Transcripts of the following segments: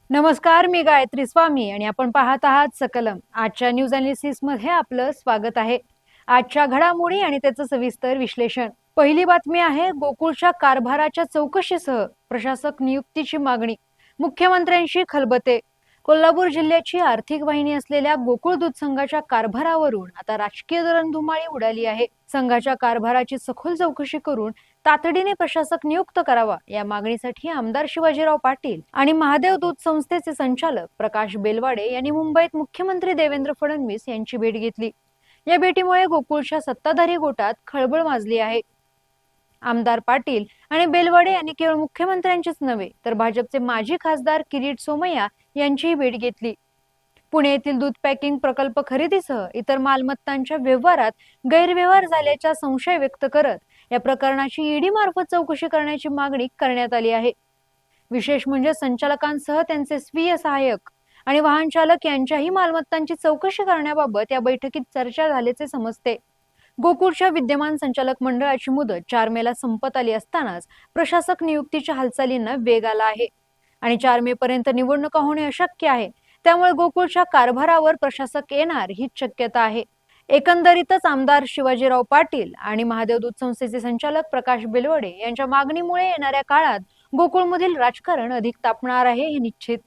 नमस्कार, मी गायत्री स्वामी आणि आपण पाहत आहात सकलम. आजच्या न्यूज अनालिसिस मध्ये आपलं स्वागत आहे. आजच्या घडामोडी आणि त्याचं सविस्तर विश्लेषण. पहिली बातमी आहे गोकुळच्या कारभाराच्या चौकशीसह प्रशासक नियुक्तीची मागणी. मुख्यमंत्र्यांशी खलबते. कोल्हापूर जिल्ह्याची आर्थिक वाहिनी असलेल्या गोकुळ दूध संघाच्या कारभारावरून आता राजकीय रणधुमाळी उडाली आहे. संघाच्या कारभाराची सखोल चौकशी करून तातडीने प्रशासक नियुक्त करावा या मागणीसाठी आमदार शिवाजीराव पाटील आणि महादेव दूध संस्थेचे संचालक प्रकाश बेलवाडे यांनी मुंबईत मुख्यमंत्री देवेंद्र फडणवीस यांची भेट घेतली. या भेटीमुळे गोकुळच्या सत्ताधारी गोटात खळबळ माजली आहे. आमदार पाटील आणि बेलवाडे यांनी केवळ मुख्यमंत्र्यांचीच नव्हे तर भाजपचे माजी खासदार किरीट सोमय्या यांचीही भेट घेतली. पुणे येथील दूध पॅकिंग प्रकल्प खरेदीसह इतर मालमत्तांच्या व्यवहारात गैरव्यवहार झाल्याचा संशय व्यक्त करत या प्रकरणाची ईडी मार्फत चौकशी करण्याची मागणी करण्यात आली आहे. विशेष म्हणजे संचालकांसह त्यांचे स्वीय सहाय्यक आणि वाहन चालक यांच्याही मालमत्तांची चौकशी करण्याबाबत या बैठकीत चर्चा झाल्याचे समजते. गोकुळच्या विद्यमान संचालक मंडळाची मुदत 4 मेला संपत आली असतानाच प्रशासक नियुक्तीच्या हालचालींना वेग आला आहे आणि 4 मे पर्यंत निवडणुका होणे अशक्य आहे. त्यामुळे गोकुळच्या कारभारावर प्रशासक येणार ही शक्यता आहे. एकंदरीतच आमदार शिवाजीराव पाटील आणि महादेव दूध संस्थेचे संचालक प्रकाश बेलवडे यांच्या मागणीमुळे येणाऱ्या काळात गोकुळमधील राजकारण अधिक तापणार आहे हे निश्चित.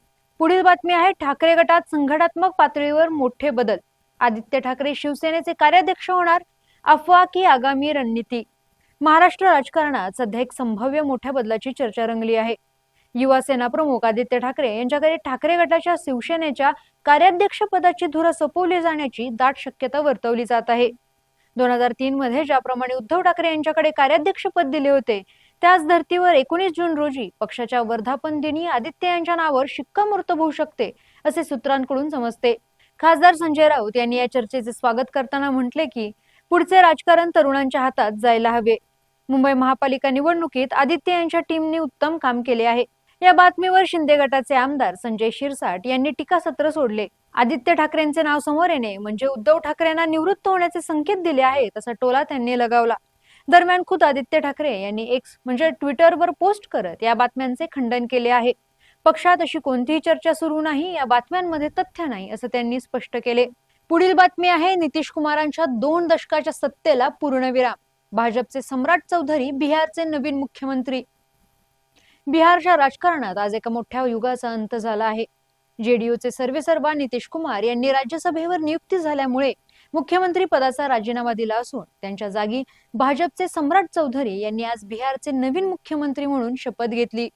पुढील बातमी आहे ठाकरे गटात संघटनात्मक पातळीवर मोठे बदल. आदित्य ठाकरे शिवसेनेचे कार्याध्यक्ष होणार, अफवा की आगामी रणनीती. महाराष्ट्र राजकारणात सध्या एक संभाव्य मोठ्या बदलाची चर्चा रंगली आहे. युवा सेना प्रमुख आदित्य ठाकरे यांच्याकडे ठाकरे गटाच्या शिवसेनेच्या कार्याध्यक्ष पदाची धुरा सोपवली जाण्याची दाट शक्यता वर्तवली जात आहे. 2003 मध्ये ज्याप्रमाणे उद्धव ठाकरे यांच्याकडे कार्याध्यक्ष पद दिले होते त्याच धर्तीवर 19 जून रोजी पक्षाच्या वर्धापन दिनी आदित्य यांच्या नावावर शिक्कामोर्तब होऊ शकते असे सूत्रांकडून समजते. खासदार संजय राऊत यांनी या चर्चेचे स्वागत करताना म्हटले की पुढचे राजकारण तरुणांच्या हातात जायला हवे. मुंबई महापालिका निवडणुकीत आदित्य यांच्या टीमने उत्तम काम केले आहे. या बातमीवर शिंदे गटाचे आमदार संजय शिरसाट यांनी टीकासत्र सोडले. आदित्य ठाकरेंचे नाव समोर येणे म्हणजे उद्धव ठाकरेंना निवृत्त होण्याचे संकेत दिले आहेत असा टोला त्यांनी लगावला. दरम्यान खुद आदित्य ठाकरे यांनी एक्स म्हणजे ट्विटरवर पोस्ट करत या बातम्यांचे खंडन केले आहे. पक्षात अशी कोणतीही चर्चा सुरू नाही, या बातम्यांमध्ये तथ्य नाही असं त्यांनी स्पष्ट केले. पुढील बातमी आहे नितीश कुमारांच्या 2 दशकाच्या सत्तेला पूर्णविराम. भाजपचे सम्राट चौधरी बिहारचे नवीन मुख्यमंत्री. बिहारच्या राजकारणात आज एका मोठ्या युगाचा अंत झाला आहे. जेडीयूचे सर्वेसर्वा नितीश कुमार यांनी राज्यसभेवर नियुक्ती झाल्यामुळे मुख्यमंत्री पदाचा राजीनामा दिला असून त्यांच्या जागी भाजपचे सम्राट चौधरी यांनी आज बिहारचे नवीन मुख्यमंत्री म्हणून शपथ घेतली.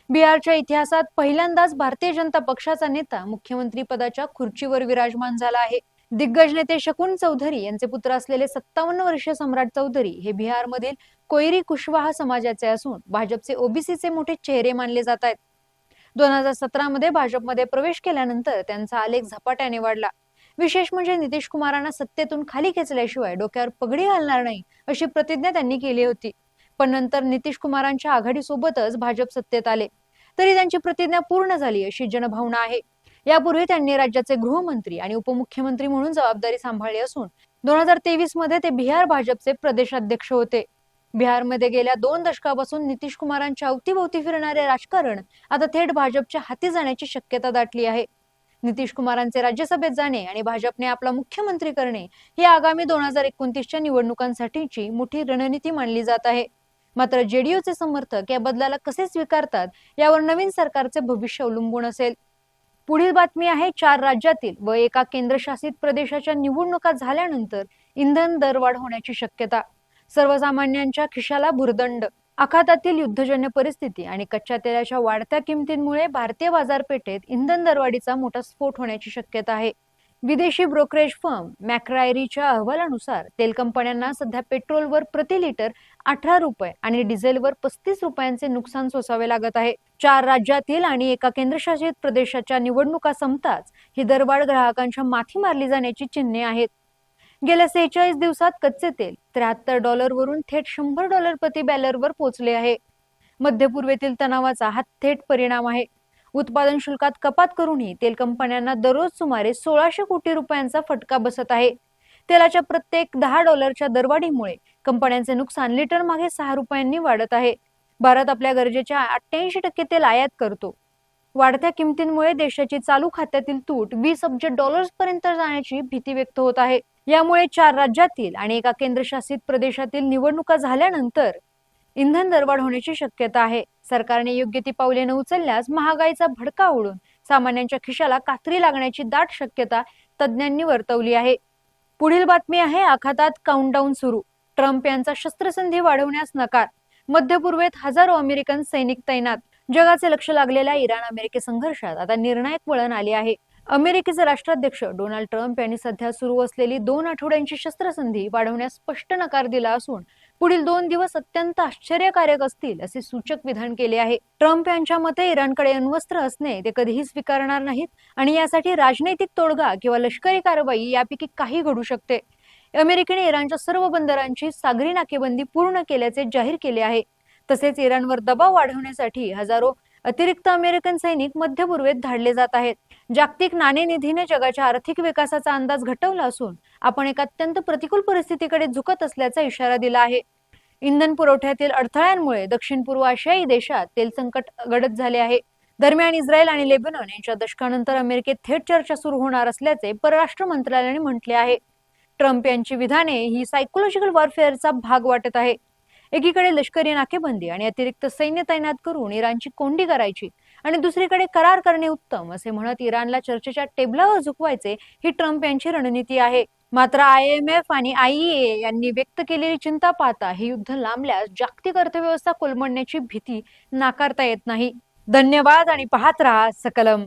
बिहारच्या इतिहासात पहिल्यांदाच भारतीय जनता पक्षाचा नेता मुख्यमंत्री पदाच्या खुर्चीवर विराजमान झाला आहे. दिग्गज नेते शकुन चौधरी यांचे पुत्र असलेले 57 वर्षीय सम्राट चौधरी हे बिहारमधील कोयरी कुशवाहा समाजाचे असून भाजपचे ओबीसीचे मोठे चेहरे मानले जात आहेत. 2017 मध्ये भाजपमध्ये प्रवेश केल्यानंतर त्यांचा आलेख झपाट्याने वाढला. विशेष म्हणजे नितीश कुमारांना सत्तेतून खाली खेचल्याशिवाय डोक्यावर पगडी घालणार नाही अशी प्रतिज्ञा त्यांनी केली होती. पण नंतर नितीश कुमारांच्या आघाडीसोबतच भाजप सत्तेत आले तरी त्यांची प्रतिज्ञा पूर्ण झाली अशी जनभावना आहे. यापूर्वी त्यांनी राज्याचे गृहमंत्री आणि उपमुख्यमंत्री म्हणून जबाबदारी सांभाळली असून 2023 मध्ये ते बिहार भाजपचे प्रदेशाध्यक्ष होते. बिहारमध्ये गेल्या 2 दशकापासून नितीश कुमारांच्या अवतीभोवती फिरणारे राजकारण आता थेट भाजपच्या हाती जाण्याची शक्यता दाटली आहे. नितीश कुमारांचे राज्यसभेत जाणे आणि भाजपने आपला मुख्यमंत्री करणे ही आगामी 2029च्या निवडणुकांसाठीची मोठी रणनीती मानली जात आहे. मात्र जेडीयूचे समर्थक या बदलाला कसे स्वीकारतात यावर नवीन सरकारचे भविष्य अवलंबून असेल. पुढील बातमी आहे 4 राज्यातील व एका केंद्रशासित प्रदेशाच्या निवडणुका झाल्यानंतर इंधन दरवाढ होण्याची शक्यता. सर्वसामान्यांच्या खिशाला भुर्दंड. आखातातील युद्धजन्य परिस्थिती आणि कच्च्या तेलाच्या वाढत्या किमतींमुळे भारतीय बाजारपेठेत इंधन दरवाढीचा मोठा स्फोट होण्याची शक्यता आहे. विदेशी ब्रोकरेज फर्म मॅक्रायरीच्या अहवालानुसार तेल कंपन्यांना सध्या पेट्रोलवर प्रति लिटर 18 रुपये आणि डिझेलवर 35 रुपयांचे नुकसान सोसावे लागत आहे. 4 राज्यातील आणि एका केंद्रशासित प्रदेशाच्या निवडणुका संपताच ही दरवाढ ग्राहकांच्या माथी मारली जाण्याची चिन्हे आहेत. गेल्या 46 दिवसात कच्चे तेल $73 वरून थेट $100 प्रति बॅरलवर पोहोचले आहे. मध्य पूर्वेतील तणावाचा हा थेट परिणाम आहे. उत्पादन शुल्कात कपात करूनही तेल कंपन्यांना दररोज सुमारे 1600 कोटी रुपयांचा फटका बसत आहे. तेलाच्या प्रत्येक $10च्या दरवाढीमुळे कंपन्यांचे नुकसान लिटर मागे 6 रुपयांनी वाढत आहे. भारत आपल्या गरजेच्या 88% तेल आयात करतो. वाढत्या किमतींमुळे देशाची चालू खात्यातील तूट 20 अब्ज डॉलर्स पर्यंत जाण्याची भीती व्यक्त होत आहे. यामुळे 4 राज्यातील आणि एका केंद्रशासित प्रदेशातील निवडणुका झाल्यानंतर इंधन दरवाढ होण्याची शक्यता आहे. सरकारने योग्य ती पावले न उचलल्यास महागाईचा भडका उडून सामान्यांच्या खिशाला कात्री लागण्याची दाट शक्यता तज्ज्ञांनी वर्तवली आहे. पुढील बातमी आहे आखातात काउंटडाऊन सुरू. ट्रम्प यांचा शस्त्रसंधी वाढवण्यास नकार. मध्य पूर्वेत हजारो अमेरिकन सैनिक तैनात. जगाचे लक्ष लागलेल्या इराण अमेरिकी संघर्षात आता निर्णायक वळण आले आहे. अमेरिकेचे राष्ट्राध्यक्ष डोनाल्ड ट्रम्प यांनी सध्या सुरू असलेली 2 आठवड्यांची शस्त्रसंधी वाढवण्यास स्पष्ट नकार दिला असून पुढील 2 दिवस अत्यंत आश्चर्यकारक असतील असे सूचक विधान केले आहे. ट्रम्प यांच्या मते इराणकडे अण्वस्त्र असणे ते कधीही स्वीकारणार नाहीत आणि यासाठी राजनैतिक तोडगा किंवा लष्करी कारवाई यापैकी काही घडू शकते. अमेरिकेने इराणच्या सर्व बंदरांची सागरी नाकेबंदी पूर्ण केल्याचे जाहीर केले आहे. तसेच इराणवर दबाव वाढवण्यासाठी हजारो अतिरिक्त अमेरिकन सैनिक मध्य पूर्वेत धाडले जात आहेत. जागतिक नाणेनिधीने जगाच्या आर्थिक विकासाचा अंदाज घटवला असून आपण एक अत्यंत प्रतिकूल परिस्थितीकडे झुकत असल्याचा इशारा दिला आहे. इंधन पुरवठ्यातील अडथळ्यांमुळे दक्षिण पूर्व आशियाई देशात तेल संकट गडद झाले आहे. दरम्यान इस्रायल आणि लेबनॉन यांच्या दशकानंतर अमेरिकेत थेट चर्चा सुरू होणार असल्याचे परराष्ट्र मंत्रालयाने म्हटले आहे. ट्रम्प यांची विधाने ही सायकोलॉजिकल वॉरफेअरचा भाग वाटत आहे. एकीकडे लष्करी नाकेबंदी आणि अतिरिक्त सैन्य तैनात करून इराणची कोंडी करायची आणि दुसरीकडे करार करणे उत्तम असे म्हणत इराणला चर्चेच्या टेबलावर झुकवायचे ही ट्रम्प यांची रणनीती आहे. मात्र IMF आणि IEA यांनी व्यक्त केलेली चिंता पाहता हे युद्ध लांबल्यास जागतिक अर्थव्यवस्था कोलमडण्याची भीती नाकारता येत नाही. धन्यवाद आणि पाहत रहा सकलम.